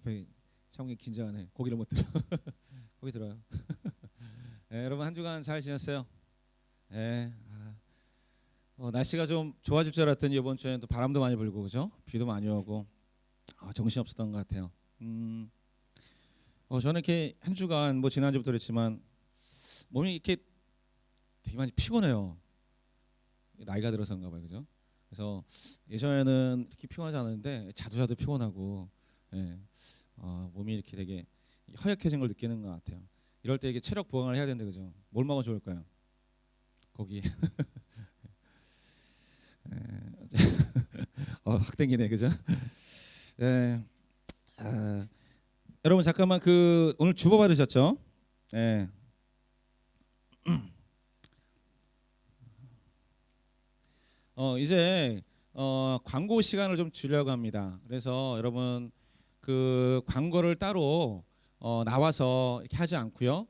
앞에 창욱이 긴장하네. 고기를 못 들어. 고기 들어요. 네, 여러분 한 주간 잘 지냈어요? 네. 날씨가 좀 좋아질 줄 알았더니 이번 주에는 또 바람도 많이 불고 그죠? 비도 많이 오고 정신 없었던 것 같아요. 저는 이렇게 한 주간 뭐 지난주부터 그랬지만 몸이 이렇게 되게 많이 피곤해요. 나이가 들어서인가 봐요, 그죠? 그래서 예전에는 이렇게 피곤하지 않았는데 자도 피곤하고, 예, 몸이 이렇게 되게 허약해진 걸 느끼는 것 같아요. 이럴 때 이게 체력 보강을 해야 되는데 그죠? 뭘 먹으면 좋을까요? 고기. 확 땡기네, 그죠? 예. 여러분 잠깐만 그 오늘 주보 받으셨죠? 예. 이제 광고 시간을 좀 주려고 합니다. 그래서 여러분 그 광고를 따로 나와서 이렇게 하지 않고요.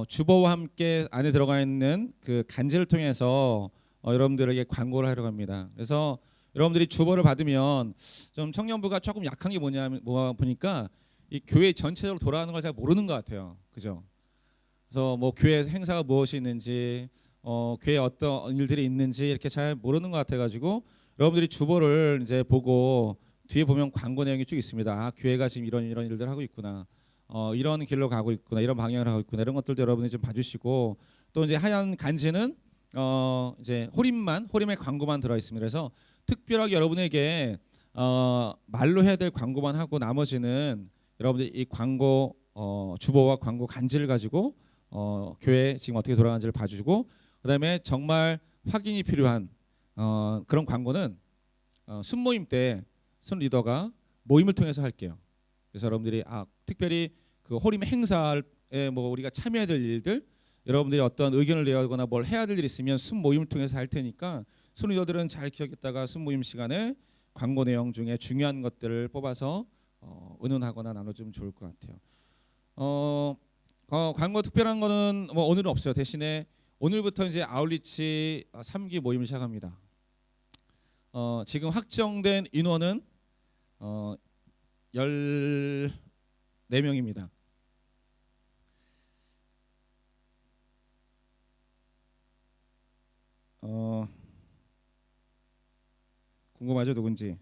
주보와 함께 안에 들어가 있는 그 간지를 통해서 여러분들에게 광고를 하려고 합니다. 그래서 여러분들이 주보를 받으면 좀 청년부가 조금 약한 게 뭐냐면 보니까 이 교회 전체적으로 돌아가는 걸 잘 모르는 것 같아요. 그죠? 그래서 뭐 교회 행사가 무엇이 있는지 교회에 어떤 일들이 있는지 이렇게 잘 모르는 것 같아가지고 여러분들이 주보를 이제 보고 뒤에 보면 광고 내용이 쭉 있습니다. 교회가 지금 이런 일들 하고 있구나. 이런 길로 가고 있구나. 이런 방향을 하고 있구나. 이런 것들도 여러분이 좀 봐주시고 또 이제 하얀 간지는 이제 호림의 광고만 들어 있습니다. 그래서 특별하게 여러분에게 말로 해야 될 광고만 하고 나머지는 여러분들이 이 광고 주보와 광고 간지를 가지고 교회 지금 어떻게 돌아가는지를 봐주고 그다음에 정말 확인이 필요한 그런 광고는 순모임 때 순 리더가 모임을 통해서 할게요. 그래서 여러분들이 특별히 그 호림 행사에 뭐 우리가 참여해야 될 일들 여러분들이 어떤 의견을 내거나 뭘 해야 될 일이 있으면 순 모임을 통해서 할 테니까 순 리더들은 잘 기억했다가 순 모임 시간에 광고 내용 중에 중요한 것들을 뽑아서 의논하거나 나눠주면 좋을 것 같아요. 광고 특별한 거는 뭐 오늘은 없어요. 대신에 오늘부터 이제 아울리치 3기 모임을 시작합니다. 지금 확정된 인원은 14명입니다. 궁금하죠 누군지?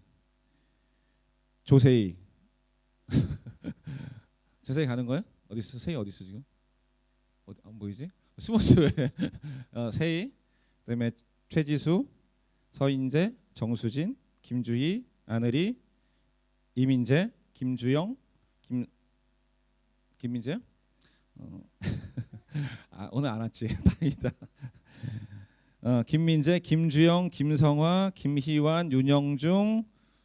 조세희. 조세희 가는 거야? 어디 있어? 세희 어디 있어 지금? 어디 안 보이지? 숨었어 왜? 세희, 그다음에 최지수, 서인재, 정수진, 김주희, 안을이, 이민재, 김주영, 김민재? 오늘 안 왔지? 다행이다. 김민재, 김주영, 김성화, 김희완, 윤영중,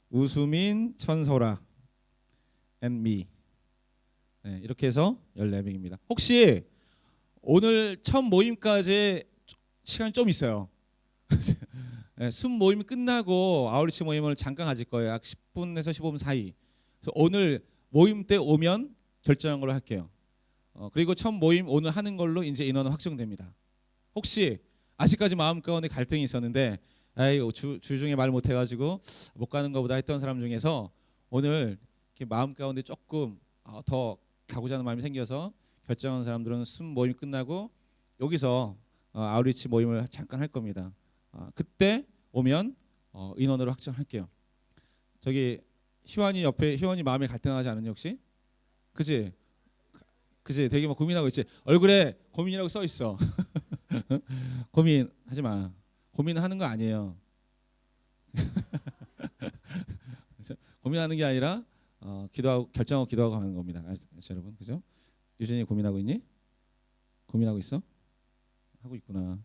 우수민, 천소라, and me. 네, 이렇게 해서 14명입니다. 혹시 오늘 첫 모임까지 시간이 좀 있어요. 네, 순 모임 끝나고 아우리치 모임을 잠깐 가질 거예요. 약 10분에서 15분 사이. 그래서 오늘 모임 때 오면 결정한 걸로 할게요. 그리고 첫 모임 오늘 하는 걸로 이제 인원은 확정됩니다. 혹시 아직까지 마음 가운데 갈등이 있었는데 주중에 말 못해가지고 못 가는 것보다 했던 사람 중에서 오늘 이렇게 마음 가운데 조금 더 가고자 하는 마음이 생겨서 결정한 사람들은 순 모임 끝나고 여기서 아우리치 모임을 잠깐 할 겁니다. 그때 오면 인원으로 확정할게요. 저기 희환이 옆에 희환이 마음에 갈등하지 않으니 혹시? 그지? 되게 막 고민하고 있지. 얼굴에 고민이라고 써 있어. 고민하지 마. 고민하는 거 아니에요. 고민하는 게 아니라 기도하고 결정하고 기도하고 하는 겁니다. 여러분, 그죠? 유진이 고민하고 있니? 고민하고 있어? 하고 있구나.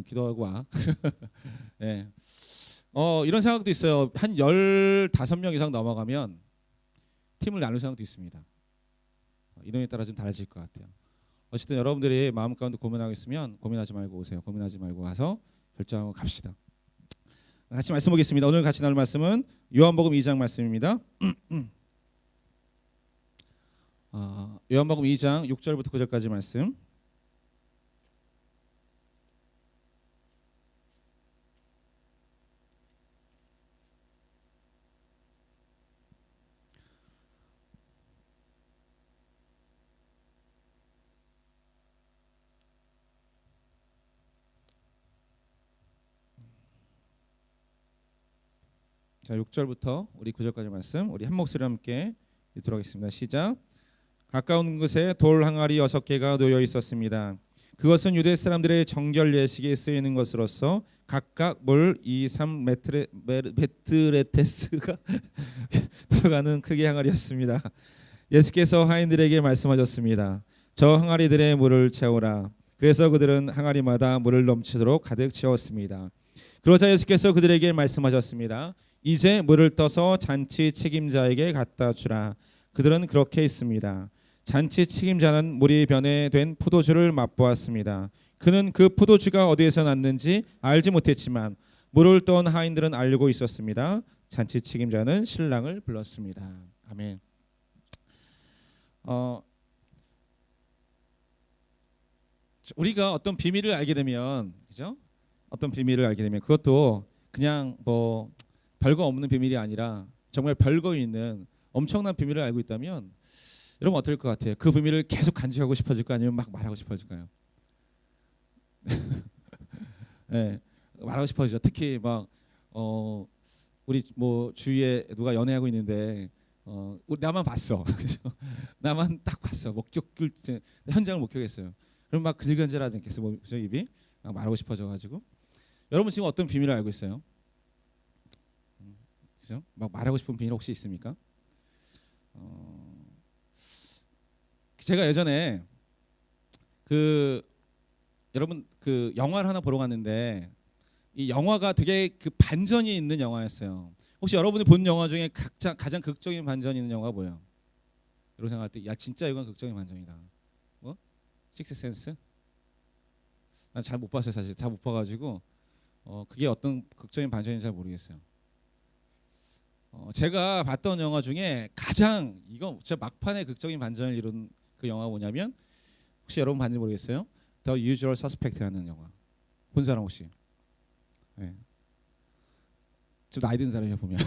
기도하고 와. 네. 이런 생각도 있어요. 한 15명 이상 넘어가면 팀을 나눌 생각도 있습니다. 인원에 따라 좀 달라질 것 같아요. 어쨌든 여러분들이 마음 가운데 고민하고 있으면 고민하지 말고 오세요. 고민하지 말고 와서 결정하고 갑시다. 같이 말씀 보겠습니다. 오늘 같이 나눌 말씀은 요한복음 2장 말씀입니다. 요한복음 2장 6절부터 9절까지 말씀. 자, 6절부터 우리 9절까지 말씀 우리 한 목소리 함께 읽도록 하겠습니다. 시작. 가까운 곳에 돌 항아리 6개가 놓여 있었습니다. 그것은 유대 사람들의 정결 예식에 쓰이는 것으로서 각각 물 2, 3 메트레테스가 들어가는 크기의 항아리였습니다. 예수께서 하인들에게 말씀하셨습니다. 저 항아리들의 물을 채우라. 그래서 그들은 항아리마다 물을 넘치도록 가득 채웠습니다. 그러자 예수께서 그들에게 말씀하셨습니다. 이제 물을 떠서 잔치 책임자에게 갖다 주라. 그들은 그렇게 했습니다. 잔치 책임자는 물이 변해된 포도주를 맛보았습니다. 그는 그 포도주가 어디에서 났는지 알지 못했지만 물을 떠온 하인들은 알고 있었습니다. 잔치 책임자는 신랑을 불렀습니다. 아멘. 우리가 어떤 비밀을 알게 되면, 그죠? 어떤 비밀을 알게 되면 그것도 그냥 뭐 별거 없는 비밀이 아니라 정말 별거 있는 엄청난 비밀을 알고 있다면 여러분 어떨 것 같아요? 그 비밀을 계속 간직하고 싶어질까요? 아니면 막 말하고 싶어질까요? 네, 말하고 싶어지죠. 특히 막 우리 뭐 주위에 누가 연애하고 있는데 나만 봤어. 그래서 나만 딱 봤어. 목격을 현장을 목격했어요. 그럼 막 근질근질하지 않겠어요? 뭐 그죠? 입이 막 말하고 싶어져가지고. 여러분 지금 어떤 비밀을 알고 있어요? 그죠? 막 말하고 싶은 비밀 혹시 있습니까? 제가 예전에 여러분 그 영화를 하나 보러 갔는데 이 영화가 되게 그 반전이 있는 영화였어요. 혹시 여러분이 본 영화 중에 가장 극적인 반전이 있는 영화가 뭐예요? 여러분 생각할 때 야 진짜 이건 극적인 반전이다. 뭐? 식스센스? 난 잘 못 봤어요. 사실 잘 못 봐가지고 그게 어떤 극적인 반전인지 잘 모르겠어요. 제가 봤던 영화 중에 가장 이거 진짜 막판에 극적인 반전을 이룬 그 영화가 뭐냐면 혹시 여러분 봤는지 모르겠어요. The Usual Suspect라는 영화 본 사람 혹시? 네. 좀 나이 든 사람이야 보면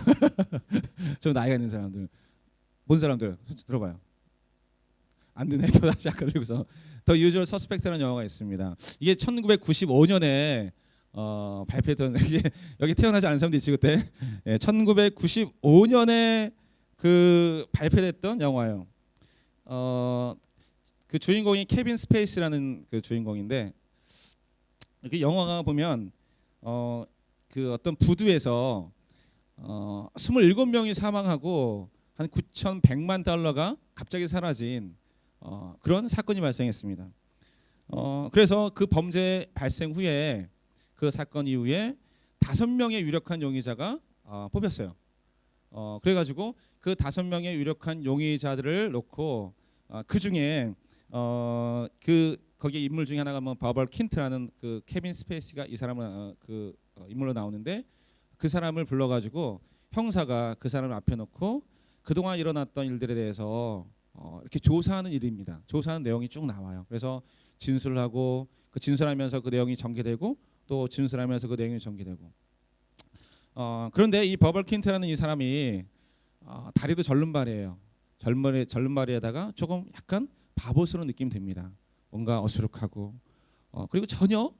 좀 나이가 있는 사람들 본 사람들 솔직히 들어봐요. 안 되네. 또 다시 아까 그리고서 The Usual Suspect라는 영화가 있습니다. 이게 1995년에 발표했던 이게 여기 태어나지 않은 사람도 있지 그때. 1995년에 그 발표됐던 영화예요. 그 주인공이 케빈 스페이스라는 그 주인공인데 그 영화가 보면 그 어떤 부두에서 27명이 사망하고 한 9,100만 달러가 갑자기 사라진 그런 사건이 발생했습니다. 그래서 그 범죄 발생 후에 그 사건 이후에 5명의 유력한 용의자가 뽑혔어요. 그래가지고 그 5명의 유력한 용의자들을 놓고 그 중에 그 거기에 인물 중에 하나가 뭐 버벌 킨트라는 그 케빈 스페이스가 이 사람을 그 인물로 나오는데 그 사람을 불러가지고 형사가 그 사람을 앞에 놓고 그동안 일어났던 일들에 대해서 이렇게 조사하는 일입니다. 조사하는 내용이 쭉 나와요. 그래서 진술을 하고 그 진술하면서 그 내용이 전개되고 또 진술하면서 그 내용이 전개되고 그런데 이 버벌 킨트라는 이 사람이 다리도 절름발이에요. 절름발이에다가 조금 약간 바보스러운 느낌이 듭니다. 뭔가 어수룩하고 그리고 전혀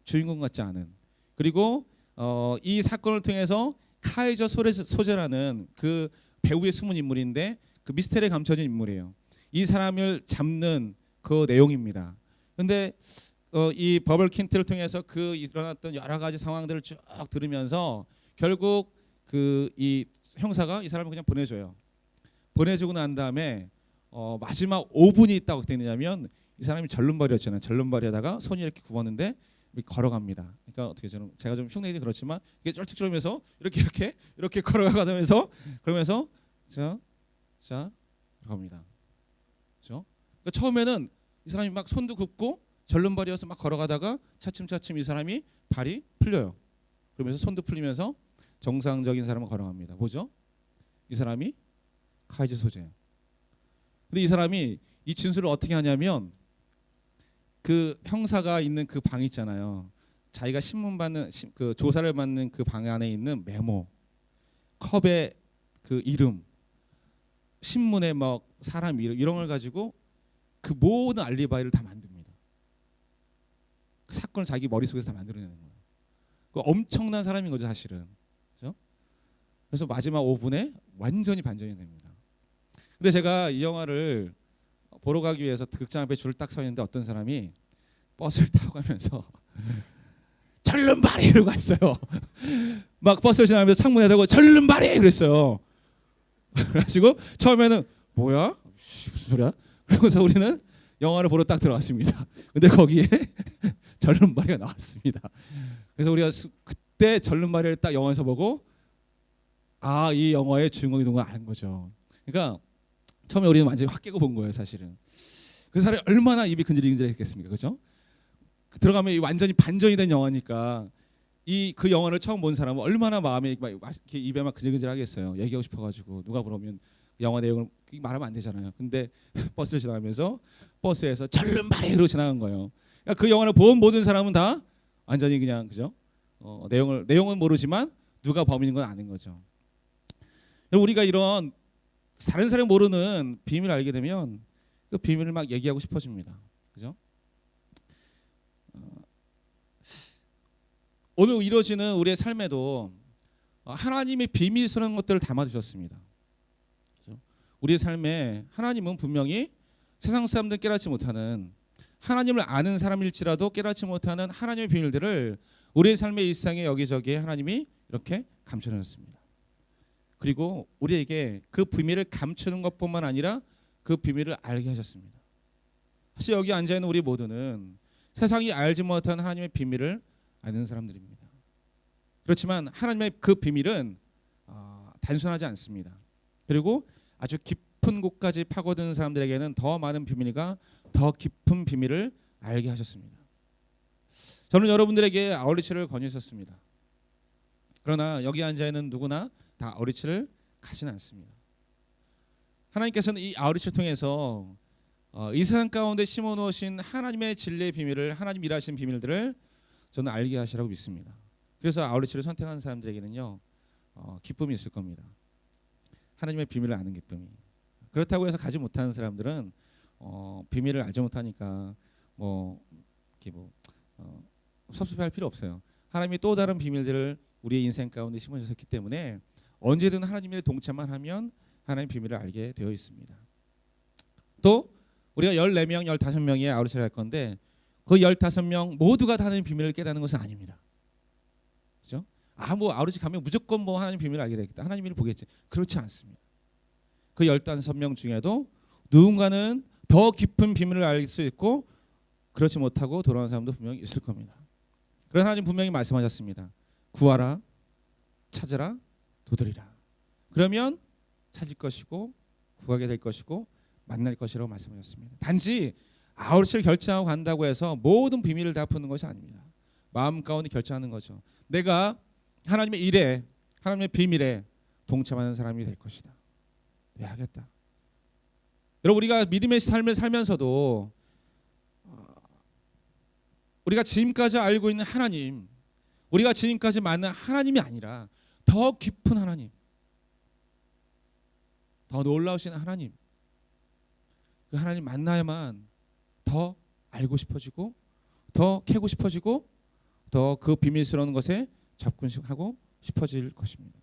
주인공 같지 않은 그리고 이 사건을 통해서 카이저 소제라는 그 배우의 숨은 인물인데 그 미스테리에 감춰진 인물이에요. 이 사람을 잡는 그 내용입니다. 근데 이 버벌 킨트를 통해서 그 일어났던 여러 가지 상황들을 쭉 들으면서 결국 그 이 형사가 이 사람을 그냥 보내줘요. 보내주고 난 다음에 마지막 5분이 있다고 어떻게 되냐면 이 사람이 절름발이었잖아요. 절름발에다가 손이 이렇게 굽었는데 걸어갑니다. 그러니까 어떻게 제가 좀 흉내내기 그렇지만 이게 쩔뚝쩔면서 이렇게 걸어가면서 그러면서 자 갑니다. 그렇죠? 그러니까 처음에는 이 사람이 막 손도 굽고 절름발이어서 막 걸어가다가 차츰차츰 이 사람이 발이 풀려요. 그러면서 손도 풀리면서 정상적인 사람은 걸어갑니다. 뭐죠? 이 사람이 카이저 소재예요. 근데 이 사람이 이 진술을 어떻게 하냐면 그 형사가 있는 그 방 있잖아요. 자기가 신문 받는 그 조사를 받는 그 방 안에 있는 메모, 컵의 그 이름, 신문에 막 사람 이름 이런 걸 가지고 그 모든 알리바이를 다 만듭니다. 그 사건을 자기 머릿속에서 다 만들어내는 거예요. 그 엄청난 사람인 거죠 사실은. 그렇죠? 그래서 마지막 5분에 완전히 반전이 됩니다. 근데 제가 이 영화를 보러 가기 위해서 극장 앞에 줄을 딱 서 있는데 어떤 사람이 버스를 타고 가면서 절름발이 이러고 갔어요. 막 버스를 지나가면서 창문에 대고 절름발이 그랬어요. 그래가지고 처음에는 뭐야? 무슨 소리야? 그러고서 우리는 영화를 보러 딱 들어갔습니다. 근데 거기에 절름발이가 나왔습니다. 그래서 우리가 그때 절름발이를 딱 영화에서 보고 아, 이 영화의 주인공이 누군가 아는 거죠. 그러니까 처음에 우리는 완전히 확 깨고 본 거예요, 사실은. 그 사람이 얼마나 입이 근질근질했겠습니까, 그렇죠? 들어가면 완전히 반전이 된 영화니까 그 영화를 처음 본 사람은 얼마나 마음에 막 이렇게 입에 막 근질근질하겠어요. 얘기하고 싶어가지고 누가 물어보면 영화 내용을 말하면 안 되잖아요. 근데 버스를 지나가면서 버스에서 절름발이로 지나간 거예요. 그러니까 그 영화를 본 모든 사람은 다 완전히 그냥 그죠? 내용은 모르지만 누가 범인인 건 아는 거죠. 우리가 이런 다른 사람이 모르는 비밀을 알게 되면 그 비밀을 막 얘기하고 싶어집니다. 그죠? 오늘 이루어지는 우리의 삶에도 하나님의 비밀스러운 것들을 담아두셨습니다. 그죠? 우리의 삶에 하나님은 분명히 세상 사람들은 깨닫지 못하는 하나님을 아는 사람일지라도 깨닫지 못하는 하나님의 비밀들을 우리의 삶의 일상에 여기저기에 하나님이 이렇게 감춰주셨습니다. 그리고 우리에게 그 비밀을 감추는 것뿐만 아니라 그 비밀을 알게 하셨습니다. 사실 여기 앉아있는 우리 모두는 세상이 알지 못한 하나님의 비밀을 아는 사람들입니다. 그렇지만 하나님의 그 비밀은 단순하지 않습니다. 그리고 아주 깊은 곳까지 파고드는 사람들에게는 더 많은 비밀과 더 깊은 비밀을 알게 하셨습니다. 저는 여러분들에게 아우리치를 권유했었습니다. 그러나 여기 앉아있는 누구나 다 아우리치를 가지는 않습니다. 하나님께서는 이 아우리치를 통해서 이 세상 가운데 심어놓으신 하나님의 진리의 비밀을 하나님 일하신 비밀들을 저는 알게 하시라고 믿습니다. 그래서 아우리치를 선택한 사람들에게는요 기쁨이 있을 겁니다. 하나님의 비밀을 아는 기쁨이. 그렇다고 해서 가지 못하는 사람들은 비밀을 알지 못하니까 섭섭해할 필요 없어요. 하나님이 또 다른 비밀들을 우리의 인생 가운데 심어주셨기 때문에 언제든 하나님의 동참만 하면 하나님의 비밀을 알게 되어 있습니다. 또 우리가 14명, 15명의 아우리치를 할 건데 그 15명 모두가 다 하나님의 비밀을 깨닫는 것은 아닙니다. 그렇죠? 아우리치 가면 무조건 하나님 비밀을 알게 되겠다. 하나님 비밀을 보겠지. 그렇지 않습니다. 그 15명 중에도 누군가는 더 깊은 비밀을 알 수 있고 그렇지 못하고 돌아오는 사람도 분명히 있을 겁니다. 그러나 하나님 분명히 말씀하셨습니다. 구하라, 찾으라, 도드리라. 그러면 찾을 것이고 구하게 될 것이고 만날 것이라고 말씀하셨습니다. 단지 아우리치를 결정하고 간다고 해서 모든 비밀을 다 푸는 것이 아닙니다. 마음 가운데 결정하는 거죠. 내가 하나님의 일에 하나님의 비밀에 동참하는 사람이 될 것이다. 해야겠다. 여러분 우리가 믿음의 삶을 살면서도 우리가 지금까지 알고 있는 하나님, 우리가 지금까지 만난 하나님이 아니라 더 깊은 하나님, 더 놀라우신 하나님, 그 하나님 만나야만 더 알고 싶어지고 더 캐고 싶어지고 더 그 비밀스러운 것에 접근하고 싶어질 것입니다.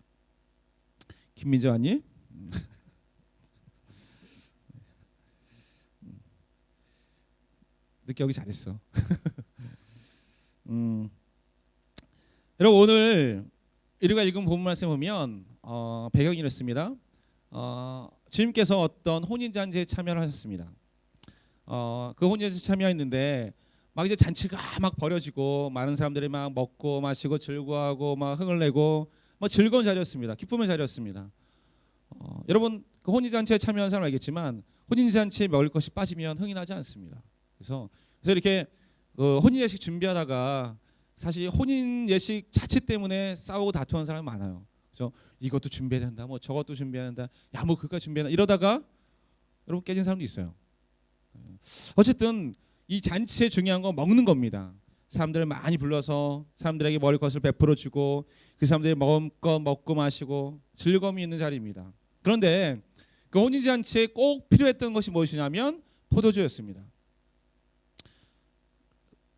김민재 아님? 늦게 오기 잘했어. 여러분 오늘 우리가 읽은 본문 말씀 보면 배경이 이렇습니다. 주님께서 어떤 혼인잔치에 참여를 하셨습니다. 그 혼인잔치에 참여했는데 막 이제 잔치가 막 벌어지고 많은 사람들이 막 먹고 마시고 즐거워하고 막 흥을 내고 뭐 즐거운 자리였습니다. 기쁨의 자리였습니다. 여러분 그 혼인잔치에 참여한 사람 알겠지만 혼인잔치에 먹을 것이 빠지면 흥이 나지 않습니다. 그래서 이렇게 혼인 예식 준비하다가 사실 혼인 예식 자체 때문에 싸우고 다투는 사람이 많아요. 그래서 이것도 준비해야 된다, 뭐 저것도 준비해야 된다, 야 뭐 그거 준비해야 된다 이러다가 여러분 깨진 사람도 있어요. 어쨌든 이 잔치의 중요한 건 먹는 겁니다. 사람들을 많이 불러서 사람들에게 먹을 것을 베풀어 주고 그 사람들이 먹을 거 먹고 마시고 즐거움이 있는 자리입니다. 그런데 그 혼인 잔치에 꼭 필요했던 것이 무엇이냐면 포도주였습니다.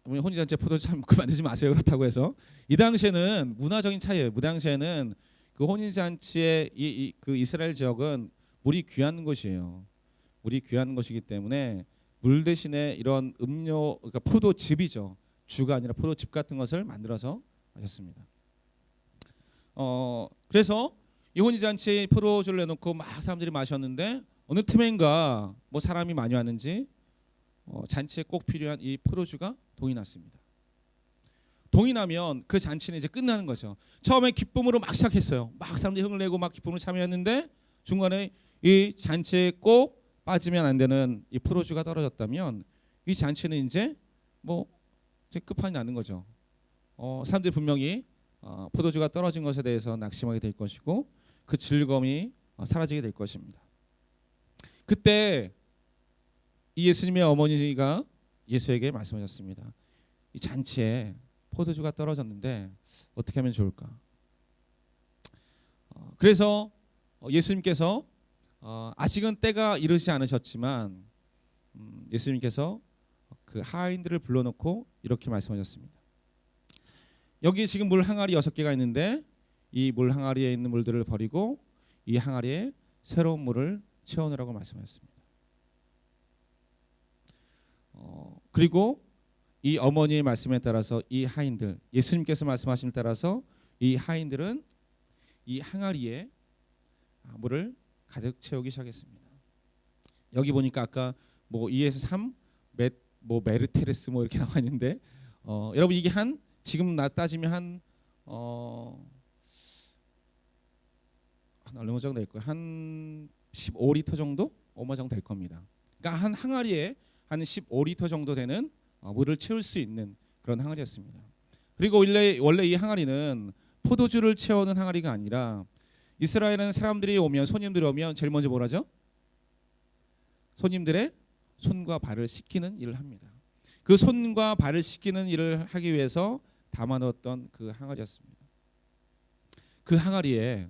혼인잔치 포도주 참 만들지 마세요. 그렇다고 해서 이 당시에는 문화적인 차이예요. 그 당시에는 그 혼인잔치의 그 이스라엘 지역은 물이 귀한 곳이에요. 물이 귀한 것이기 때문에 물 대신에 이런 음료, 그러니까 포도즙이죠. 주가 아니라 포도즙 같은 것을 만들어서 마셨습니다. 그래서 이 혼인잔치에 포도주를 내놓고 막 사람들이 마셨는데 어느 틈엔가 뭐 사람이 많이 왔는지 잔치에 꼭 필요한 이 포도주가 동이 났습니다. 동이 나면 그 잔치는 이제 끝나는 거죠. 처음에 기쁨으로 막 시작했어요. 막 사람들이 흥을 내고 막 기쁨으로 참여했는데 중간에 이 잔치에 꼭 빠지면 안 되는 이 포도주가 떨어졌다면 이 잔치는 이제 뭐 이제 끝판이 나는 거죠. 사람들이 분명히 포도주가 떨어진 것에 대해서 낙심하게 될 것이고 그 즐거움이 사라지게 될 것입니다. 그때 이 예수님의 어머니가 예수에게 말씀하셨습니다. 이 잔치에 포도주가 떨어졌는데 어떻게 하면 좋을까? 그래서 예수님께서 아직은 때가 이르지 않으셨지만 예수님께서 그 하인들을 불러놓고 이렇게 말씀하셨습니다. 여기 지금 물 항아리 6개가 있는데 이 물 항아리에 있는 물들을 버리고 이 항아리에 새로운 물을 채워넣으라고 말씀하셨습니다. 그리고 이 어머니의 말씀에 따라서 이 하인들, 예수님께서 말씀하심에 따라서 이 하인들은 이 항아리에 물을 가득 채우기 시작했습니다. 여기 보니까 아까 뭐 2에서 3, 뭐 메르테레스 뭐 이렇게 나와 있는데 여러분 이게 한 지금 따지면 한 얼마 정도 될 거예요. 한 15리터 정도 얼마 정도 될 겁니다. 그러니까 한 항아리에 한 15리터 정도 되는 물을 채울 수 있는 그런 항아리였습니다. 그리고 원래 이 항아리는 포도주를 채우는 항아리가 아니라 이스라엘은 사람들이 오면 손님들이 오면 제일 먼저 뭘 하죠? 손님들의 손과 발을 씻기는 일을 합니다. 그 손과 발을 씻기는 일을 하기 위해서 담아놓았던 그 항아리였습니다. 그 항아리에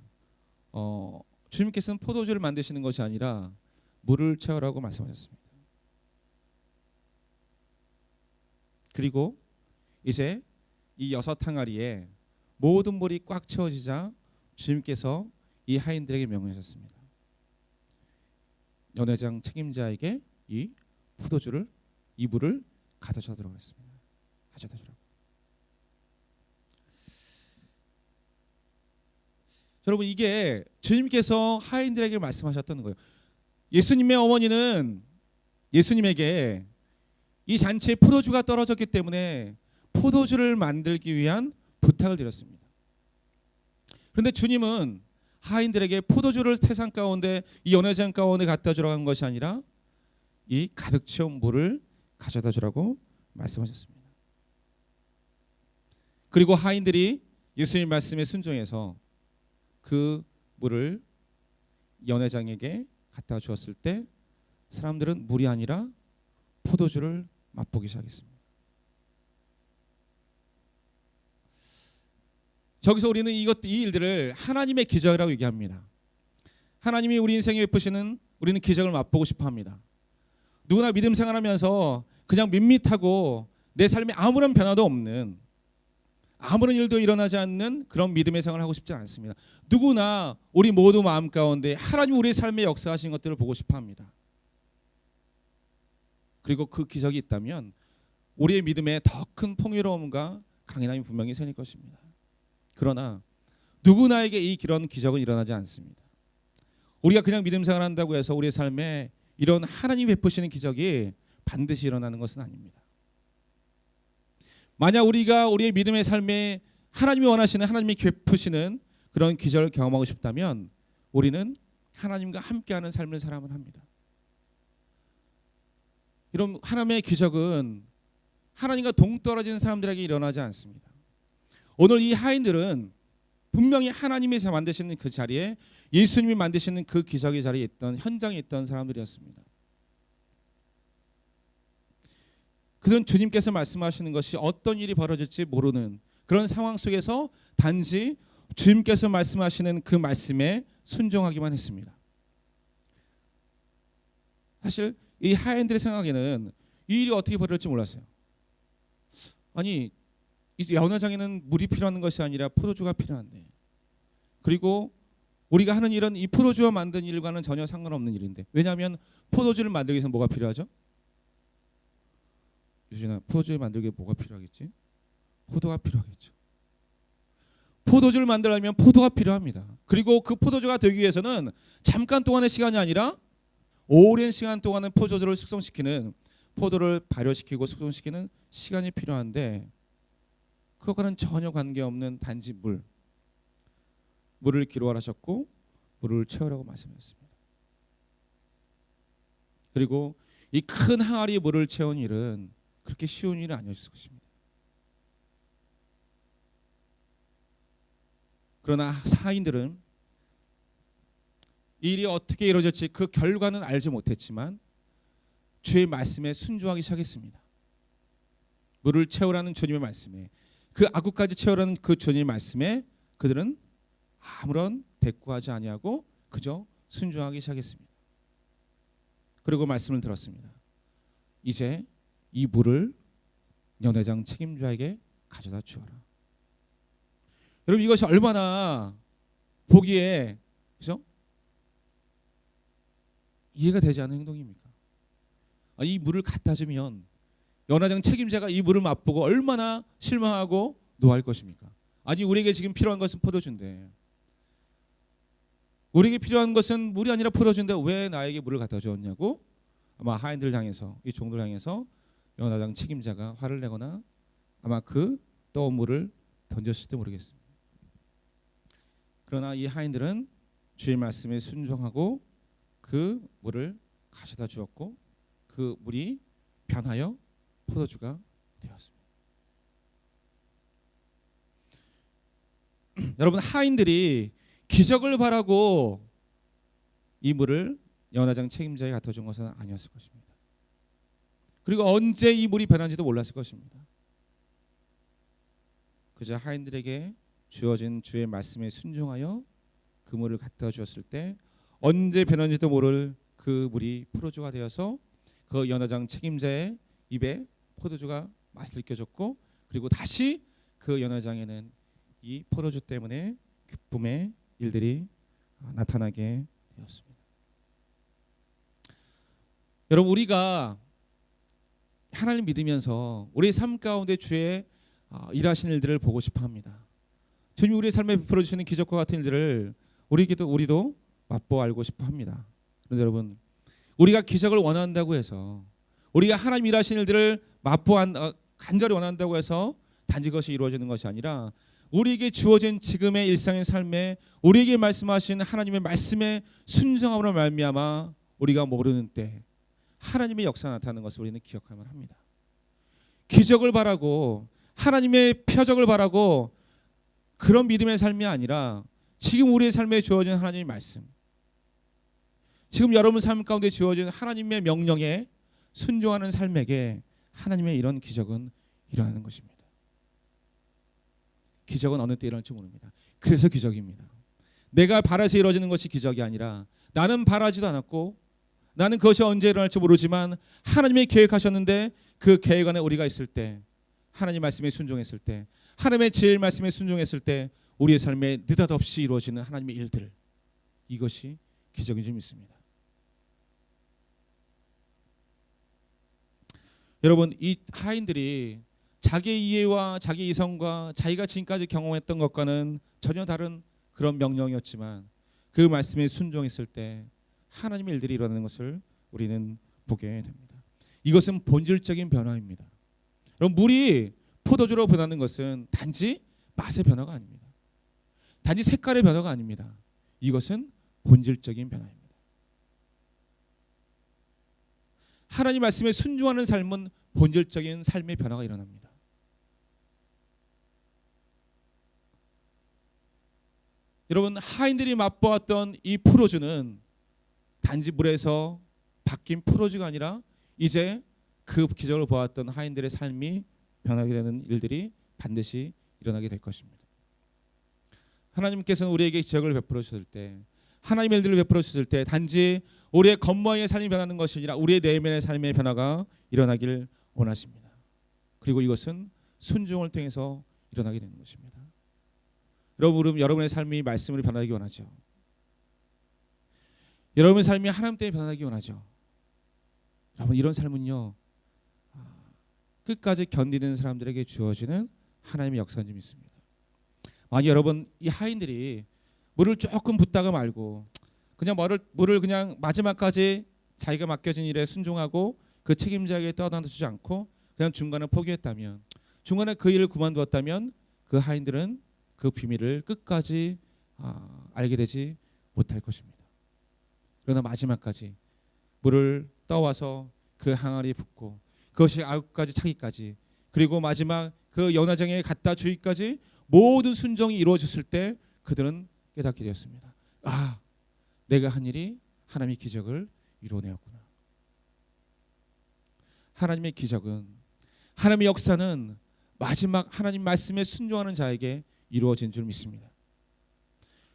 주님께서는 포도주를 만드시는 것이 아니라 물을 채우라고 말씀하셨습니다. 그리고 이제 이 6 항아리에 모든 물이 꽉 채워지자 주님께서 이 하인들에게 명령하셨습니다. 연회장 책임자에게 이 포도주를 이 물을 가져다 주라고 했습니다. 가져다 주라고. 여러분 이게 주님께서 하인들에게 말씀하셨던 거예요. 예수님의 어머니는 예수님에게 이 잔치에 포도주가 떨어졌기 때문에 포도주를 만들기 위한 부탁을 드렸습니다. 그런데 주님은 하인들에게 포도주를 세상 가운데 이 연회장 가운데 갖다 주라고 한 것이 아니라 이 가득 채운 물을 가져다 주라고 말씀하셨습니다. 그리고 하인들이 예수님 말씀에 순종해서 그 물을 연회장에게 갖다 주었을 때 사람들은 물이 아니라 포도주를 맛보기 시작했습니다. 저기서 우리는 이 일들을 하나님의 기적이라고 얘기합니다. 하나님이 우리 인생에 베푸시는 우리는 기적을 맛보고 싶어합니다. 누구나 믿음 생활하면서 그냥 밋밋하고 내 삶에 아무런 변화도 없는 아무런 일도 일어나지 않는 그런 믿음의 생활을 하고 싶지 않습니다. 누구나 우리 모두 마음 가운데 하나님 우리 삶에 역사하신 것들을 보고 싶어합니다. 그리고 그 기적이 있다면 우리의 믿음에 더 큰 풍요로움과 강인함이 분명히 생길 것입니다. 그러나 누구나에게 이 그런 기적은 일어나지 않습니다. 우리가 그냥 믿음 생활한다고 해서 우리의 삶에 이런 하나님이 베푸시는 기적이 반드시 일어나는 것은 아닙니다. 만약 우리가 우리의 믿음의 삶에 하나님이 원하시는 하나님이 베푸시는 그런 기적을 경험하고 싶다면 우리는 하나님과 함께하는 삶을 살아야만 합니다. 이런 하나님의 기적은 하나님과 동떨어진 사람들에게 일어나지 않습니다. 오늘 이 하인들은 분명히 하나님이 만드시는 그 자리에 예수님이 만드시는 그 기적의 자리에 있던 현장에 있던 사람들이었습니다. 그들은 주님께서 말씀하시는 것이 어떤 일이 벌어질지 모르는 그런 상황 속에서 단지 주님께서 말씀하시는 그 말씀에 순종하기만 했습니다. 사실 이 하인들의 생각에는 이 일이 어떻게 벌어질지 몰랐어요. 아니 이 연화장에는 물이 필요한 것이 아니라 포도주가 필요한데, 그리고 우리가 하는 일은 이 포도주와 만든 일과는 전혀 상관없는 일인데, 왜냐하면 포도주를 만들기 위해서 뭐가 필요하죠? 유진아, 포도주를 만들기 위해 뭐가 필요하겠지? 포도가 필요하겠죠. 포도주를 만들려면 포도가 필요합니다. 그리고 그 포도주가 되기 위해서는 잠깐 동안의 시간이 아니라 오랜 시간 동안은 포도주를 숙성시키는, 포도를 발효시키고 숙성시키는 시간이 필요한데, 그것과는 전혀 관계없는 단지 물을 기록하셨고 물을 채우라고 말씀하셨습니다. 그리고 이 큰 항아리에 물을 채운 일은 그렇게 쉬운 일은 아니었을 것입니다. 그러나 사인들은 이 일이 어떻게 이루어질지 그 결과는 알지 못했지만 주의 말씀에 순종하기 시작했습니다. 물을 채우라는 주님의 말씀에, 그 아구까지 채우라는 그 주님의 말씀에 그들은 아무런 대꾸하지 아니하고 그저 순종하기 시작했습니다. 그리고 말씀을 들었습니다. 이제 이 물을 연회장 책임자에게 가져다 주어라. 여러분, 이것이 얼마나 보기에 그죠? 이해가 되지 않는 행동입니까? 이 물을 갖다 주면 연화장 책임자가 이 물을 맛보고 얼마나 실망하고 노할 것입니까? 아니, 우리에게 지금 필요한 것은 포도주인데, 우리에게 필요한 것은 물이 아니라 포도주인데 왜 나에게 물을 갖다 주었냐고 아마 하인들을 향해서, 이 종들을 향해서 연화장 책임자가 화를 내거나 아마 그 떠온 물을 던졌을지도 모르겠습니다. 그러나 이 하인들은 주의 말씀에 순종하고 그 물을 가져다 주었고 그 물이 변하여 포도주가 되었습니다. 여러분, 하인들이 기적을 바라고 이 물을 연화장 책임자에게 갖다 준 것은 아니었을 것입니다. 그리고 언제 이 물이 변한지도 몰랐을 것입니다. 그저 하인들에게 주어진 주의 말씀에 순종하여 그 물을 갖다 주었을 때 언제 변한지도 모를 그 물이 포도주가 되어서 그 연화장 책임자의 입에 포도주가 맛을 느껴졌고, 그리고 다시 그 연화장에는 이 포도주 때문에 기쁨의 일들이 나타나게 되었습니다. 여러분, 우리가 하나님 믿으면서 우리 삶 가운데 주의 일하신 일들을 보고 싶어합니다. 주님 우리의 삶에 베풀어 주시는 기적과 같은 일들을 우리도 맛보아 알고 싶어합니다. 그런데 여러분, 우리가 기적을 원한다고 해서, 우리가 하나님 일하신 일들을 맛보아 간절히 원한다고 해서 단지 그것이 이루어지는 것이 아니라, 우리에게 주어진 지금의 일상의 삶에 우리에게 말씀하신 하나님의 말씀에 순종함으로 말미암아 우리가 모르는 때 하나님의 역사가 나타나는 것을 우리는 기억하면 합니다. 기적을 바라고 하나님의 표적을 바라고 그런 믿음의 삶이 아니라 지금 우리의 삶에 주어진 하나님의 말씀, 지금 여러분 삶 가운데 주어진 하나님의 명령에 순종하는 삶에게 하나님의 이런 기적은 일어나는 것입니다. 기적은 어느 때 일어날지 모릅니다. 그래서 기적입니다. 내가 바라서 이루어지는 것이 기적이 아니라, 나는 바라지도 않았고 나는 그것이 언제 일어날지 모르지만 하나님이 계획하셨는데 그 계획 안에 우리가 있을 때, 하나님 말씀에 순종했을 때, 하나님의 제일 말씀에 순종했을 때 우리의 삶에 느닷없이 이루어지는 하나님의 일들, 이것이 기적인 줄 믿습니다. 여러분, 이 하인들이 자기의 이해와 자기 이성과 자기가 지금까지 경험했던 것과는 전혀 다른 그런 명령이었지만 그 말씀에 순종했을 때 하나님의 일들이 일어나는 것을 우리는 보게 됩니다. 이것은 본질적인 변화입니다. 여러분, 물이 포도주로 변하는 것은 단지 맛의 변화가 아닙니다. 단지 색깔의 변화가 아닙니다. 이것은 본질적인 변화입니다. 하나님 말씀에 순종하는 삶은 본질적인 삶의 변화가 일어납니다. 여러분, 하인들이 맛보았던 이 포도주는 단지 물에서 바뀐 포도주가 아니라 이제 그 기적을 보았던 하인들의 삶이 변하게 되는 일들이 반드시 일어나게 될 것입니다. 하나님께서는 우리에게 기적을 베풀어 주실 때, 하나님의 일들을 베풀어 주실 때 단지 우리의 겉모양의 삶이 변하는 것이 아니라 우리의 내면의 삶의 변화가 일어나길 원하십니다. 그리고 이것은 순종을 통해서 일어나게 되는 것입니다. 여러분, 여러분의 삶이 말씀으로 변하기 원하죠. 여러분의 삶이 하나님 때문에 변하기 원하죠. 여러분, 이런 삶은요, 끝까지 견디는 사람들에게 주어지는 하나님의 역사인 줄 믿습니다. 만약 여러분, 이 하인들이 물을 조금 붓다가 말고 그냥 물을 그냥 마지막까지 자기가 맡겨진 일에 순종하고 그 책임자에게 떠나주지 않고 그냥 중간에 포기했다면, 중간에 그 일을 그만두었다면 그 하인들은 그 비밀을 끝까지 알게 되지 못할 것입니다. 그러나 마지막까지 물을 떠와서 그 항아리에 붓고 그것이 아홉까지 차기까지, 그리고 마지막 그 연화장에 갖다 주기까지 모든 순종이 이루어졌을 때 그들은 깨닫게 되었습니다. 아, 내가 한 일이 하나님의 기적을 이루어내었구나. 하나님의 기적은, 하나님의 역사는 마지막 하나님 말씀에 순종하는 자에게 이루어진 줄 믿습니다.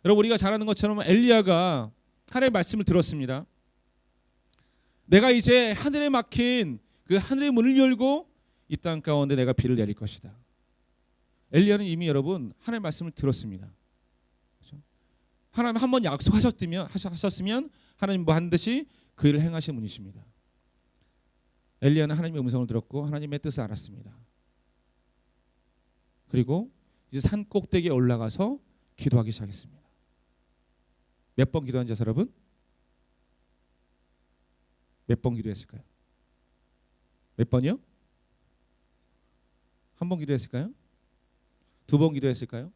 여러분, 우리가 잘 아는 것처럼 엘리야가 하나님의 말씀을 들었습니다. 내가 이제 하늘에 막힌 그 하늘의 문을 열고 이 땅 가운데 내가 비를 내릴 것이다. 엘리야는 이미 여러분 하나님의 말씀을 들었습니다. 그렇죠? 하나님 한번 약속하셨으면 하나님 반드시 그 일을 행하시는 분이십니다. 엘리야는 하나님의 음성을 들었고 하나님의 뜻을 알았습니다. 그리고 이제 산 꼭대기에 올라가서 기도하기 시작했습니다. 몇 번 기도한 자서 여러분? 몇 번 기도했을까요? 몇 번이요? 한 번 기도했을까요? 두 번 기도했을까요?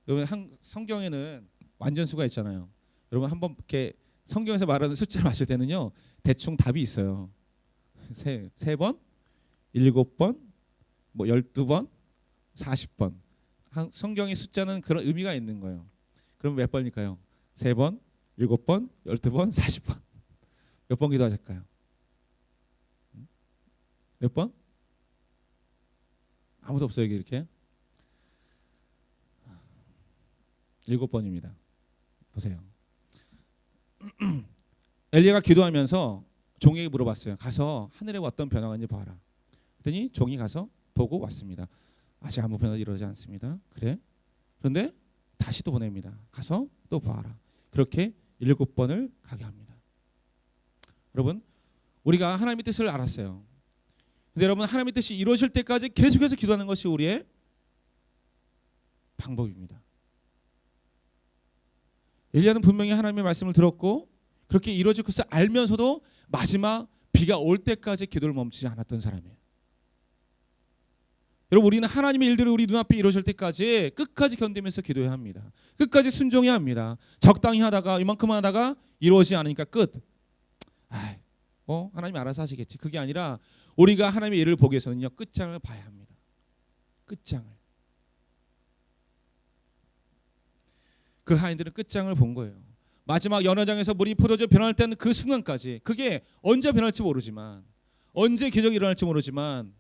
여러분, 성경에는 완전수가 있잖아요. 여러분, 한번 이렇게 성경에서 말하는 숫자를 맞을 때는요, 대충 답이 있어요. 세 번, 7번, 뭐 12번, 40번. 성경의 숫자는 그런 의미가 있는 거예요. 그럼 몇 번일까요? 3번, 7번, 12번, 40번. 몇 번 기도하실까요? 몇 번? 아무도 없어요, 여기 이렇게. 7번입니다. 보세요. 엘리야가 기도하면서 종에게 물어봤어요. 가서 하늘에 어떤 변화가 있는지 봐라. 그랬더니 종이 가서 보고 왔습니다. 아직 아무 변화도 이루어지지 않습니다. 그래? 그런데 다시 또 보냅니다. 가서 또 봐라. 그렇게 7번을 가게 합니다. 여러분, 우리가 하나님의 뜻을 알았어요. 근데 여러분, 하나님의 뜻이 이루어질 때까지 계속해서 기도하는 것이 우리의 방법입니다. 엘리야는 분명히 하나님의 말씀을 들었고 그렇게 이루어질 것을 알면서도 마지막 비가 올 때까지 기도를 멈추지 않았던 사람이에요. 여러분, 우리는 하나님의 일들이 우리 눈앞에 이루어질 때까지 끝까지 견디면서 기도해야 합니다. 끝까지 순종해야 합니다. 적당히 하다가 이만큼 하다가 이루어지지 않으니까 끝. 하나님 알아서 하시겠지. 그게 아니라 우리가 하나님의 일을 보기 위해서는요, 끝장을 봐야 합니다. 끝장을. 그 하인들은 끝장을 본 거예요. 마지막 연화장에서 물이 포도주 변할 때는 그 순간까지, 그게 언제 변할지 모르지만, 언제 기적이 일어날지 모르지만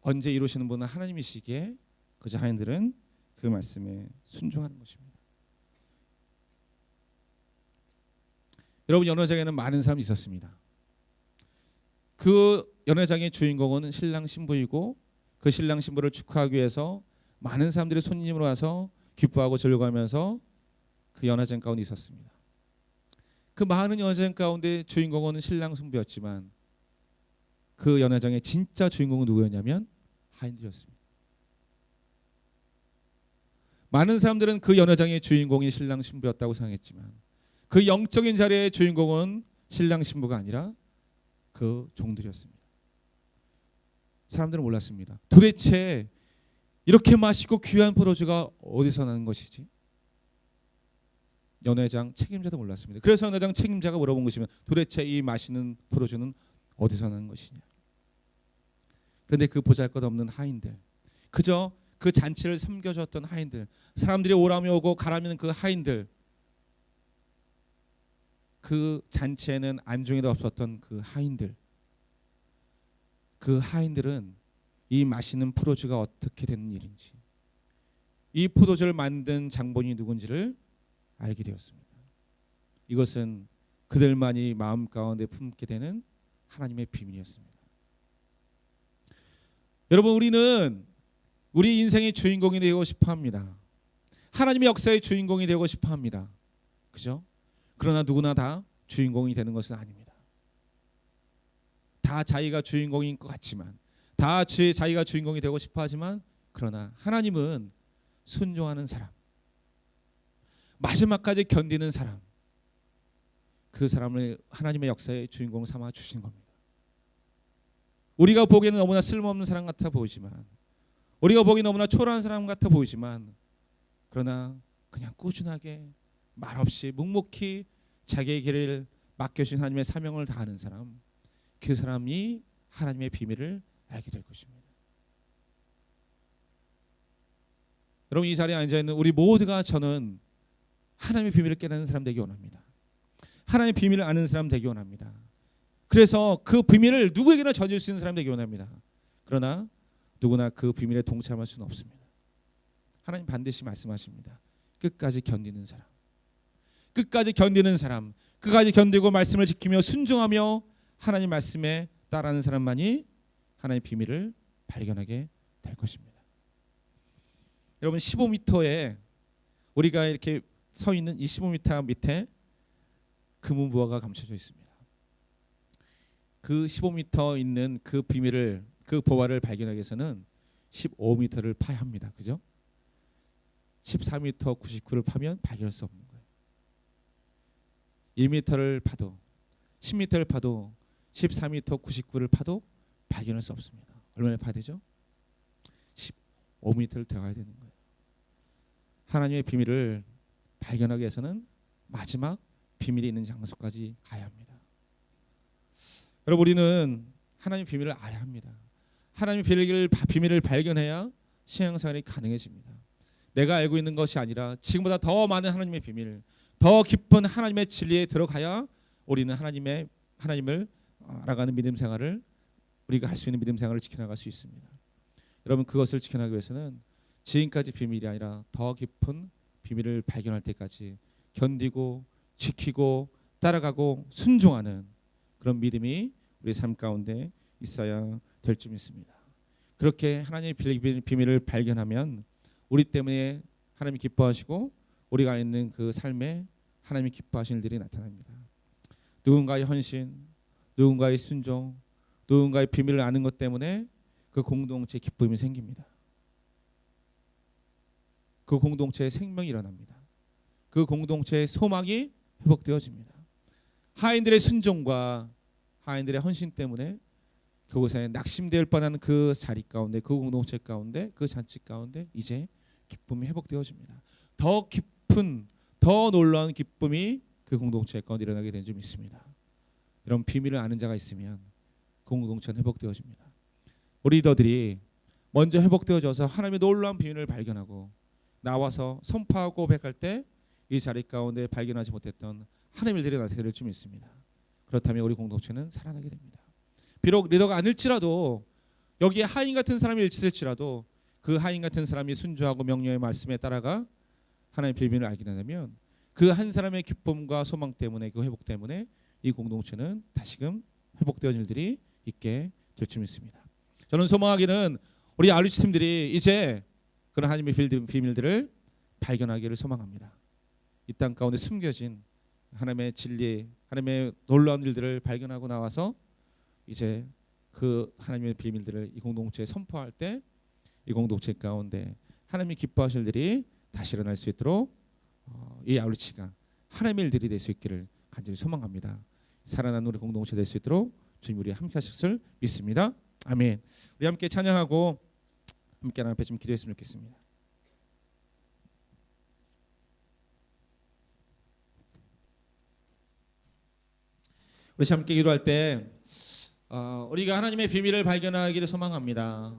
언제 이루시는 분은 하나님이시기에 그저 하인들은 그 말씀에 순종하는 것입니다. 여러분, 연회장에는 많은 사람이 있었습니다. 그 연회장의 주인공은 신랑 신부이고 그 신랑 신부를 축하하기 위해서 많은 사람들이 손님으로 와서 기뻐하고 즐거워하면서 그 연회장 가운데 있었습니다. 그 많은 연회장 가운데 주인공은 신랑 신부였지만 그 연회장의 진짜 주인공은 누구였냐면 하인들이었습니다. 많은 사람들은 그 연회장의 주인공이 신랑 신부였다고 생각했지만 그 영적인 자리의 주인공은 신랑 신부가 아니라 그 종들이었습니다. 사람들은 몰랐습니다. 도대체 이렇게 맛있고 귀한 포도주가 어디서 나는 것이지? 연회장 책임자도 몰랐습니다. 그래서 연회장 책임자가 물어본 것이면 도대체 이 맛있는 포도주는 어디서 나는 것이냐? 그런데 그 보잘것없는 하인들, 그저 그 잔치를 섬겨줬던 하인들, 사람들이 오라며 오고 가라면 그 하인들, 그 잔치에는 안중에도 없었던 그 하인들, 그 하인들은 이 맛있는 포도주가 어떻게 되는 일인지, 이 포도주를 만든 장본이 누군지를 알게 되었습니다. 이것은 그들만이 마음 가운데 품게 되는 하나님의 비밀이었습니다. 여러분, 우리는 우리 인생의 주인공이 되고 싶어합니다. 하나님의 역사의 주인공이 되고 싶어합니다. 그죠? 그러나 누구나 다 주인공이 되는 것은 아닙니다. 다 자기가 주인공인 것 같지만, 다 자기가 주인공이 되고 싶어하지만, 그러나 하나님은 순종하는 사람, 마지막까지 견디는 사람, 그 사람을 하나님의 역사의 주인공 삼아 주신 겁니다. 우리가 보기에는 너무나 쓸모없는 사람 같아 보이지만, 우리가 보기에는 너무나 초라한 사람 같아 보이지만, 그러나 그냥 꾸준하게 말없이 묵묵히 자기의 길을 맡겨주신 하나님의 사명을 다하는 사람, 그 사람이 하나님의 비밀을 알게 될 것입니다. 여러분, 이 자리에 앉아있는 우리 모두가 저는 하나님의 비밀을 깨닫는 사람 되기 원합니다. 하나님의 비밀을 아는 사람 되기 원합니다. 그래서 그 비밀을 누구에게나 전할 수 있는 사람 되기 원합니다. 그러나 누구나 그 비밀에 동참할 수는 없습니다. 하나님 반드시 말씀하십니다. 끝까지 견디는 사람, 끝까지 견디는 사람, 끝까지 견디고 말씀을 지키며 순종하며 하나님 말씀에 따르는 사람만이 하나님의 비밀을 발견하게 될 것입니다. 여러분, 15m에 우리가 이렇게 서 있는 이 15m 밑에 금은보화가 감춰져 있습니다. 그 15m 있는 그 비밀을, 그 보화를 발견하기 위해서는 15m를 파야 합니다. 그죠? 14m 99를 파면 발견할 수 없는 거예요. 1m를 파도, 10m를 파도, 14m 99를 파도 발견할 수 없습니다. 얼마나 파야 되죠? 15m를 들어가야 되는 거예요. 하나님의 비밀을 발견하기 위해서는 마지막 비밀이 있는 장소까지 가야 합니다. 여러분, 우리는 하나님의 비밀을 알아야 합니다. 하나님의 비밀을 발견해야 신앙생활이 가능해집니다. 내가 알고 있는 것이 아니라 지금보다 더 많은 하나님의 비밀, 더 깊은 하나님의 진리에 들어가야 우리는 하나님을 알아가는 믿음 생활을, 우리가 할 수 있는 믿음 생활을 지켜나갈 수 있습니다. 여러분, 그것을 지켜나가기 위해서는 지금까지 비밀이 아니라 더 깊은 비밀을 발견할 때까지 견디고 지키고 따라가고 순종하는 그런 믿음이 우리 삶 가운데 있어야 될 줄 믿습니다. 그렇게 하나님의 비밀을 발견하면 우리 때문에 하나님이 기뻐하시고 우리가 있는 그 삶에 하나님이 기뻐하시는 일들이 나타납니다. 누군가의 헌신, 누군가의 순종, 누군가의 비밀을 아는 것 때문에 그 공동체에 기쁨이 생깁니다. 그 공동체에 생명이 일어납니다. 그 공동체의 소망이 회복되어집니다. 하인들의 순종과 하인들의 헌신 때문에 그곳에 낙심될 뻔한 그 자리 가운데, 그 공동체 가운데, 그 잔치 가운데 이제 기쁨이 회복되어집니다. 더 깊은, 더 놀라운 기쁨이 그 공동체 가운데 일어나게 된 줄 믿습니다. 이런 비밀을 아는 자가 있으면 그 공동체는 회복되어집니다. 우리 리더들이 먼저 회복되어져서 하나님의 놀라운 비밀을 발견하고 나와서 선포하고 고백할 때 이 자리 가운데 발견하지 못했던 하나님의 일들이 나타날 줄 믿습니다. 그렇다면 우리 공동체는 살아나게 됩니다. 비록 리더가 아닐지라도, 여기에 하인 같은 사람이 있을지라도 그 하인 같은 사람이 순종하고 명령의 말씀에 따라가 하나님의 비밀을 알게 된다면 그 한 사람의 기쁨과 소망 때문에, 그 회복 때문에 이 공동체는 다시금 회복되어질 일들이 있게 될 줄 믿습니다. 저는 소망하기는 우리 아울리치 팀들이 이제 그런 하나님의 비밀들을 발견하기를 소망합니다. 이 땅 가운데 숨겨진 하나님의 진리, 하나님의 놀라운 일들을 발견하고 나와서 이제 그 하나님의 비밀들을 이 공동체에 선포할 때 이 공동체 가운데 하나님이 기뻐하실 일이 다시 일어날 수 있도록 이 아울리치가 하나님의 일들이 될 수 있기를 간절히 소망합니다. 살아나는 우리 공동체 될 수 있도록 주님 우리 함께 하실 것을 믿습니다. 아멘. 우리 함께 찬양하고 함께 하나님 앞에 좀 기도했으면 좋겠습니다. 우리 함께 기도할 때 우리가 하나님의 비밀을 발견하기를 소망합니다.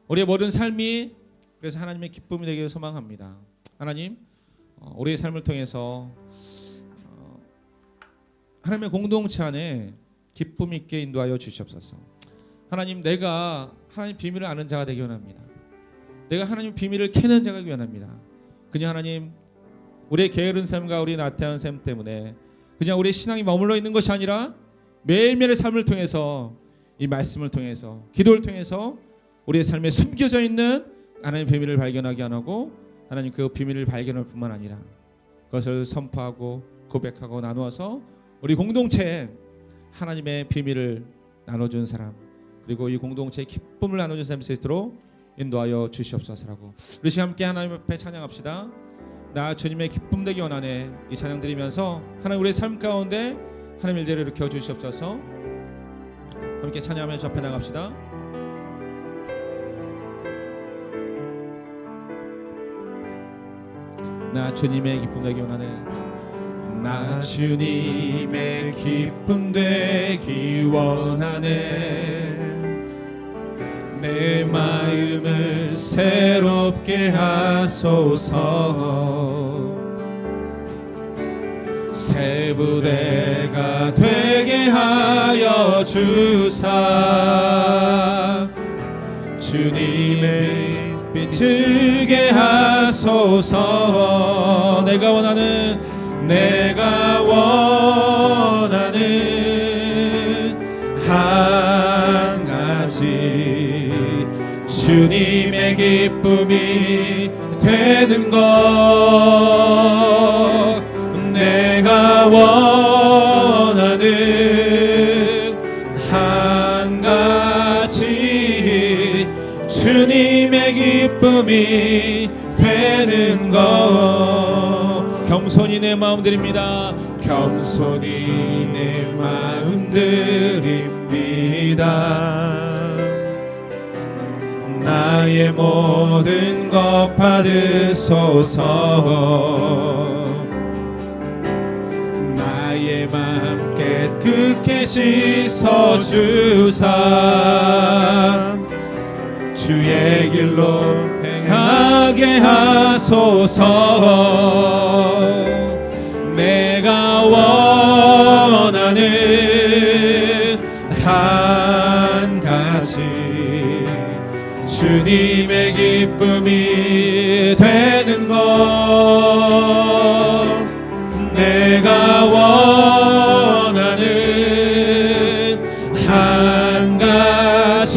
우리의 모든 삶이 그래서 하나님의 기쁨이 되기를 소망합니다. 하나님, 우리의 삶을 통해서 하나님의 공동체 안에 기쁨 있게 인도하여 주시옵소서. 하나님, 내가 하나님 비밀을 아는 자가 되기 원합니다. 내가 하나님 비밀을 캐는 자가 되기 원합니다. 그냥 하나님, 우리의 게으른 삶과 우리의 나태한 삶 때문에 그냥 우리의 신앙이 머물러 있는 것이 아니라 매일매일의 삶을 통해서, 이 말씀을 통해서, 기도를 통해서 우리의 삶에 숨겨져 있는 하나님의 비밀을 발견하게 안 하고 하나님 그 비밀을 발견할 뿐만 아니라 그것을 선포하고 고백하고 나누어서 우리 공동체에 하나님의 비밀을 나눠준 사람, 그리고 이 공동체의 기쁨을 나눠준 사람이 있도록 인도하여 주시옵소서라고 우리 시간 함께 하나님 앞에 찬양합시다. 나 주님의 기쁨 되기 원하네. 이 찬양 드리면서 하나님 우리의 삶 가운데 하나님 일들을 일으켜 주시옵소서. 함께 찬양하면서 앞에 나갑시다. 나 주님의 기쁨 되기 원하네. 나 주님의 기쁨 되기 원하네. 내 마음을 새롭게 하소서. 새 부대가 되게 하여 주사. 주님의 비추게 하소서. 내가 원하는 한 가지 주님의 기쁨이 되는 것. 내가 원하는 한 가지 주님의 기쁨이 되는 것. 겸손히 내 마음 드립니다. 겸손히 내 마음 드립니다. 나의 모든 것 받으소서. 나의 맘 깨끗게 씻어주사. 주의 길로 행하게 하소서. 내가 원하는 한 가지 주님의 기쁨이 되는 것. 내가 원하는 한 가지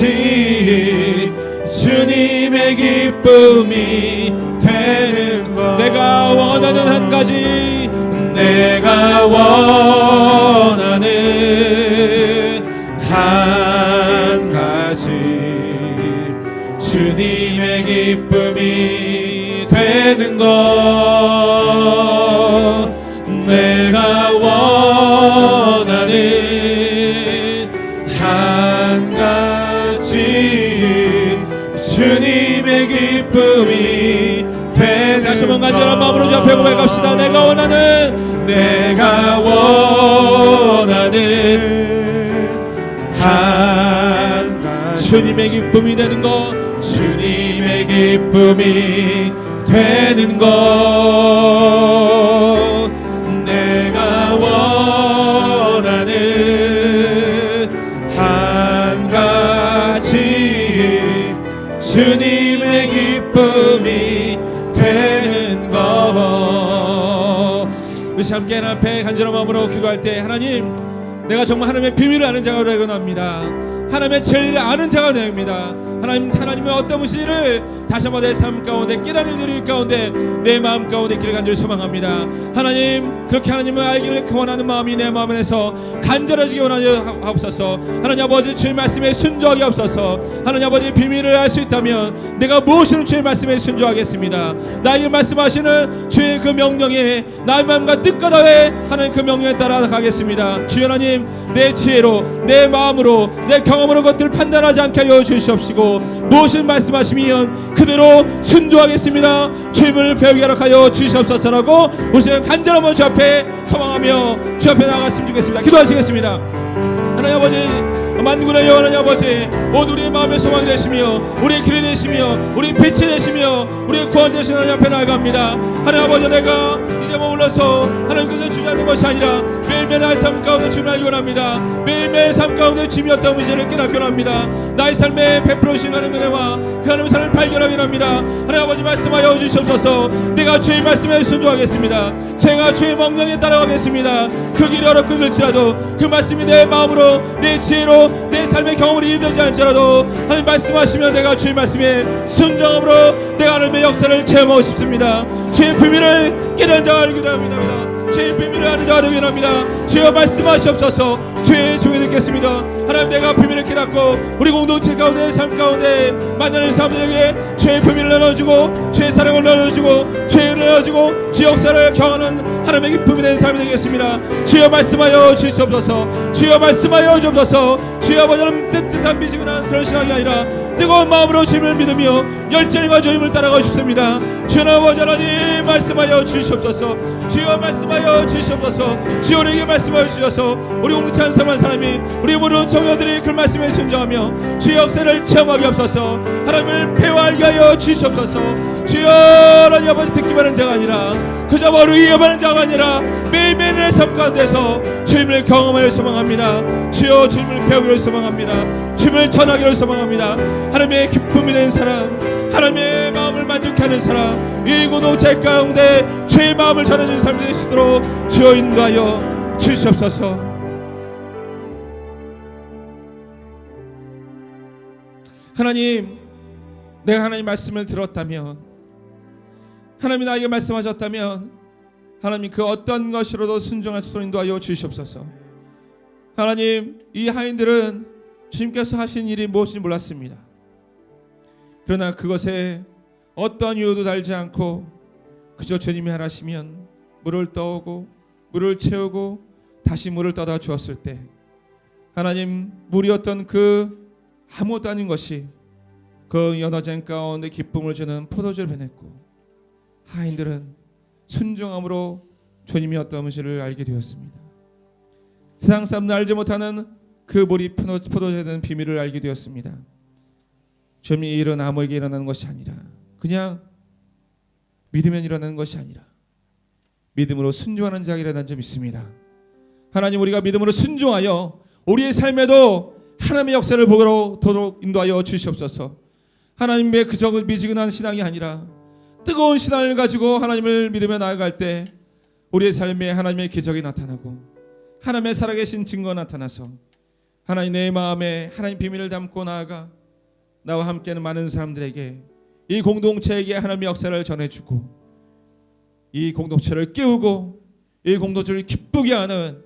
주님의 기쁨이 되는 것. 내가 원하는 한 가지. 내가 원하는 한 가지 주님의 기쁨이 되는 것. 내가 원하는 한 가지 주님의 기쁨이 되는. 다시 한번 간절한 마음으로 주 앞에 고백합시다. 내가 원하는 한 가지 주님의 기쁨이 되는 것. 주님의 기쁨이 되는 것. 내가 원하는 한 가지 주님의 기쁨이 되는 것. 우리 함께 하나님 앞에 간절한 마음으로 기도할 때, 하나님, 내가 정말 하나님의 비밀을 아는 자가 되고 합니다. 하나님의 진리를 아는 자가 됩니다. 하나님의 어떤 무시를 다시 한번 내 삶 가운데 깨달을 일 가운데 내 마음 가운데 길을 간절히 소망합니다. 하나님, 그렇게 하나님을 알기를 원하는 마음이 내 마음 안에서 간절해지게 원하옵소서. 하나님 아버지, 주의 말씀에 순종하게 없어서. 하나님 아버지, 비밀을 알 수 있다면 내가 무엇이든 주의 말씀에 순종하겠습니다. 나에게 말씀하시는 주의 그 명령에 나의 마음과 뜻과 다해 하나님 그 명령에 따라 가겠습니다. 주여 하나님, 내 지혜로 내 마음으로 내 경험으로 것들을 판단하지 않게 하여 주시옵시고, 무엇을 말씀하시면 그대로 순종하겠습니다. 주님을 배우게 하여 주시옵소서라고 우리 간절한 주 앞에 소망하며 주 앞에 나아갔으면 좋겠습니다. 기도하시겠습니다. 하나님 아버지, 만군의 여호와 하나님 아버지, 모두 우리의 마음의 소망이 되시며 우리의 길이 되시며 우리의 빛이 되시며 우리의 구원 되시는 하나님 앞에 나아갑니다. 하나님 아버지, 내가 이제 머물러 주옵소서. 하나님 그저 주저하는 것이 아니라 매일매일 삶 가운데 주님을 알기 원합니다. 매일매일 삶 가운데 주님이 어떤 의지를 깨닫기 원합니다. 나의 삶에 베풀어주신 하나님의 은혜와 그 하나님의 삶을 발견하기 원합니다. 하나님 아버지 말씀하여 주시옵소서. 내가 주의 말씀에 순종하겠습니다. 제가 주의 명령에 따라가겠습니다. 그 길이 어렵고 힘들지라도 그 말씀이 내 마음으로 내 지혜로 내 삶의 경험으로 이해되지 않을지라도 하나님 말씀하시면 내가 주의 말씀에 순종함으로 내가 하나님의 역사를 체험하고 싶습니다. 주의 비밀을 깨달은 자가 알게 됩니다. 주의 비밀을 아는 자가 되게 합니다. 주여 말씀하시옵소서. 주의 종이 듣겠습니다. 하나님 내가 비밀을 깨닫고 우리 공동체 가운데 삶 가운데 만나는 사람들에게 주의 비밀을 나눠주고 주의 사랑을 나눠주고 주의 은혜를 나눠주고 주의 역사를 경험하는 하나님의 기쁨이 된 삶이 되겠습니다. 주여 말씀하여 주시옵소서. 주여 말씀하여 주옵소서. 주여 아버지는 뜨뜻한 미지근한 그런 신앙이 아니라 뜨거운 마음으로 주님을 믿으며 열정과 주님을 따라가고 싶습니다. 주여 아버지 하나님 말씀하여 주시옵소서. 주여 말씀하여 주시옵소서. 주여 우리에게 말씀하여 주셔서 우리 공동체 한 사람 한 사람이 우리 모든 청년들이 그 말씀에 순종하며 주의 역사를 체험하게 없어서 하나님을 배워알게 하여 주시옵소서. 주여 하나님 아버지 듣기만 하는 자가 아니라 그저 머리 위에만 하는 자가 아니라 매일매일의 삶 가운데서 주님을 경험하여 소망합니다. 주여 주님을 배우기를 소망합니다. 주님을 전하기를 소망합니다. 하나님의 기쁨이 된 사람, 하나님의 마음을 만족케 하는 사람, 이 공동체 가운데 주의 마음을 전해주는 삶이 될 수 있도록 주여 인도하여 주시옵소서. 하나님, 내가 하나님 말씀을 들었다면, 하나님이 나에게 말씀하셨다면 하나님 그 어떤 것으로도 순종할 수 있도록 인도하여 주시옵소서. 하나님, 이 하인들은 주님께서 하신 일이 무엇인지 몰랐습니다. 그러나 그것에 어떤 이유도 달지 않고 그저 주님이 하시면 물을 떠오고 물을 채우고 다시 물을 떠다 주었을 때 하나님 물이었던 그 아무것도 아닌 것이 그 연어쟁 가운데 기쁨을 주는 포도주를 변했고 하인들은 순종함으로 주님이 어떤 것인지를 알게 되었습니다. 세상 사람들 알지 못하는 그 물이 포도주에 대한 비밀을 알게 되었습니다. 주님이 일은 아무에게 일어나는 것이 아니라 그냥 믿으면 일어나는 것이 아니라 믿음으로 순종하는 자에게 일어나는 점 있습니다. 하나님 우리가 믿음으로 순종하여 우리의 삶에도 하나님의 역사를 보도록 인도하여 주시옵소서. 하나님의 그저 미지근한 신앙이 아니라 뜨거운 신앙을 가지고 하나님을 믿으며 나아갈 때 우리의 삶에 하나님의 기적이 나타나고 하나님의 살아계신 증거가 나타나서 하나님 내 마음에 하나님 비밀을 담고 나아가 나와 함께하는 많은 사람들에게 이 공동체에게 하나님의 역사를 전해주고 이 공동체를 깨우고 이 공동체를 기쁘게 하는